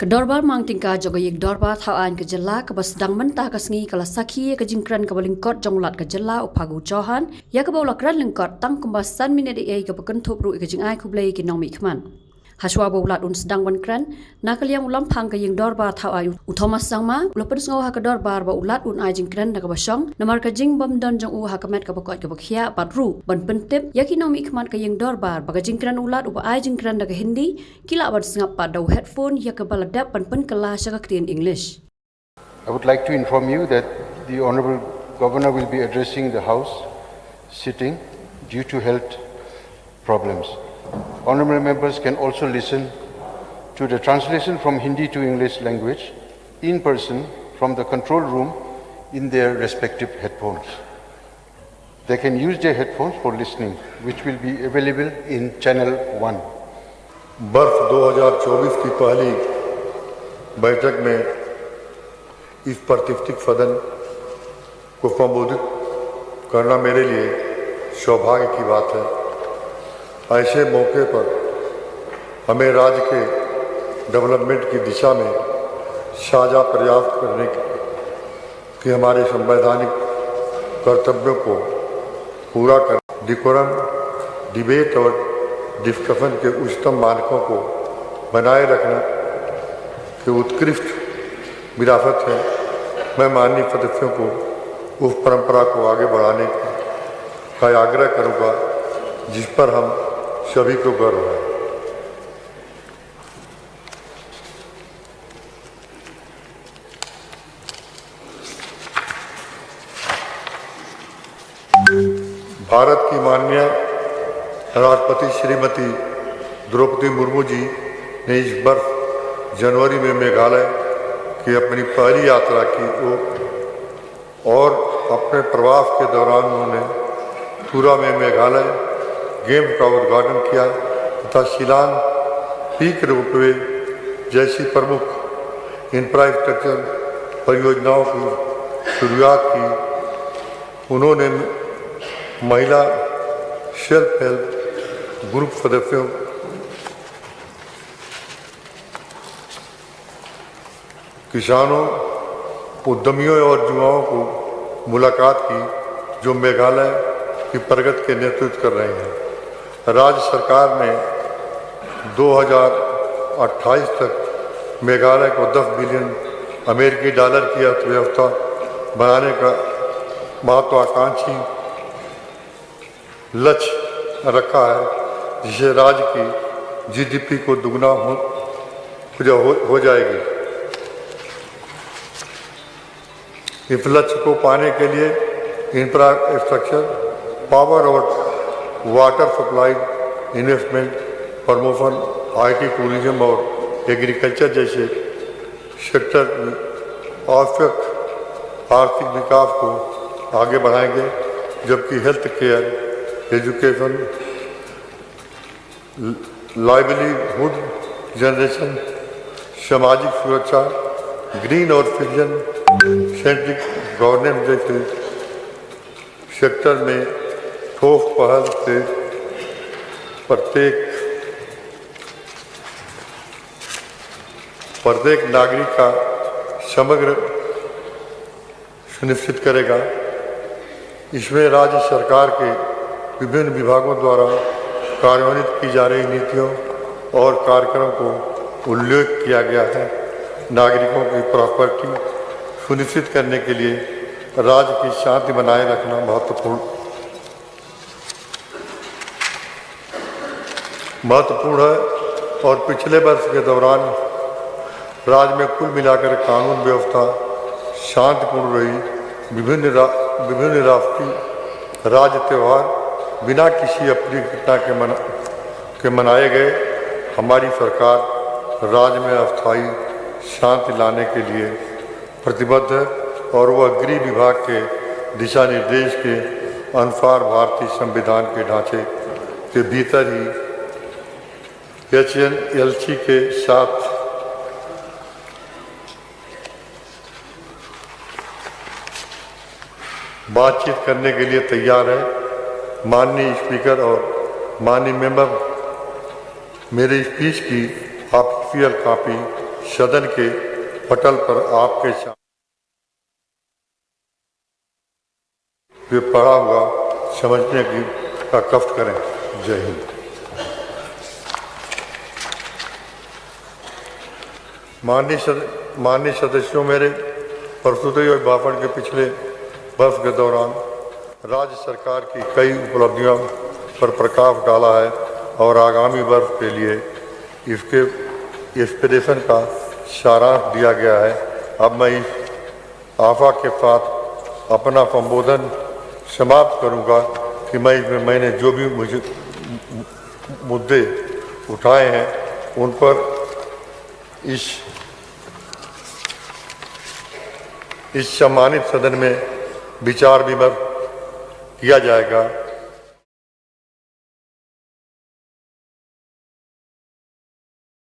Ke Dorbar Mang Tyngka jogo yek Dorbar thawaan ke jela ke Sdang mentah ke Sngi kala sakhi ke jingkran ke balingkot jonglat ke jela upagu johan ya ke bawla kran lingkot tang kumbasan Minit ke bekentup ru ke jingai kublai ke nong mikman. Haswa bawlat un Sdang wan kran nakaliam Lamphang ke yeng Dorbar thawayu Thomas Sangma ulo Pynsngew ha ke Dorbar ba ulat un ai jingkran ke basong namar ke jing bam don jong u ha ke met ke bakot ke bakhia badru ban pentip ya ki nong mikman ke yeng Dorbar ba ke jingkran ulat uba ai jingkran ke Hindi kila ban singap pa dau headphone ya ke baladap ban pen kala in English. I would like to inform you that the Honorable Governor will be addressing the House sitting due to health problems. Honorable members can also listen to the translation from Hindi to English language in person from the control room in their respective headphones. They can use their headphones for listening, which will be available in channel 1. बर्फ 2024 की पहली बैठक में इस प्रतिष्ठित सदन को संबोधित करना मेरे लिए सौभाग्य की बात है। ऐसे मौके पर हमें राज्य के डेवलपमेंट की दिशा में साझा प्रयास करने के हमारे संवैधानिक कर्तव्यों को पूरा कर डिकोरम, डिबेट और डिस्कशन के उच्चतम मानकों को बनाए रखना की उत्कृष्ट विरासत है। मैं माननीय सदस्यों को उस परंपरा को आगे बढ़ाने का आग्रह करूंगा जिस पर हम सभी को गर्व है। भारत की माननीय राष्ट्रपति श्रीमती द्रौपदी मुर्मू जी ने इस वर्ष जनवरी में मेघालय की अपनी पहली यात्रा की और अपने प्रवास के दौरान उन्होंने पूरा में मेघालय गेम का उद्घाटन किया तथा शिलांग पीक रोपवे जैसी प्रमुख इंफ्रास्ट्रक्चर परियोजनाओं की शुरुआत की। उन्होंने महिला सेल्फ हेल्प ग्रुप सदस्यों किसानों, उद्यमियों और युवाओं को मुलाकात की जो मेघालय की प्रगति के नेतृत्व कर रहे हैं। राज्य सरकार ने 2028 तक मेघालय को 10 बिलियन अमेरिकी डॉलर की अर्थव्यवस्था बनाने का महत्वाकांक्षी लक्ष्य रखा है, जिसे राज्य की जीडीपी को दुगना हो जाएगी। इस लक्ष्य को पाने के लिए इंफ्रास्ट्रक्चर, पावर और water supply, investment, promotion, IT, tourism और एग्रीकल्चर जैसे सेक्टर की आवश्यक आर्थिक विकास को आगे बढ़ाएंगे, जबकि health care, education, livelihood generation, सामाजिक सुरक्षा, ग्रीन और फिजन सेंट्रिक गवर्नेंस जैसे सेक्टर में ठोस पहल से प्रत्येक नागरिक का समग्र सुनिश्चित करेगा। इसमें राज्य सरकार के विभिन्न विभागों द्वारा कार्यान्वित की जा रही नीतियों और कार्यक्रमों को उल्लेख किया गया है। नागरिकों की प्रॉपर्टी सुनिश्चित करने के लिए राज्य की शांति बनाए रखना महत्वपूर्ण है और पिछले वर्ष के दौरान राज्य में कुल मिलाकर कानून व्यवस्था शांतिपूर्ण रही। विभिन्न राष्ट्रीय राज्य त्यौहार बिना किसी अप्रिय घटना के मनाए गए। हमारी सरकार राज्य में अस्थायी शांति लाने के लिए प्रतिबद्ध है और वह गृह विभाग के दिशा निर्देश के अनुसार भारतीय संविधान के ढांचे के भीतर ही HNLC के साथ बातचीत करने के लिए तैयार है। माननीय स्पीकर और माननीय मेंबर, मेरे स्पीच की ऑफिशियल कॉपी सदन के पटल पर आपके सामने पड़ा हुआ समझने की का कष्ट करें। जय हिंद। माननीय सदस्यों, मेरे प्रस्तुति और भाषण के पिछले वर्ष के दौरान राज्य सरकार की कई उपलब्धियों पर प्रकाश डाला है और आगामी वर्ष के लिए इसके एस्पिरेशन का सारांश दिया गया है। अब मैं इस आशा के साथ अपना संबोधन समाप्त करूंगा कि मैंने जो भी मुझे मुद्दे उठाए हैं उन पर इस सम्मानित सदन में विचार विमर्श किया जाएगा।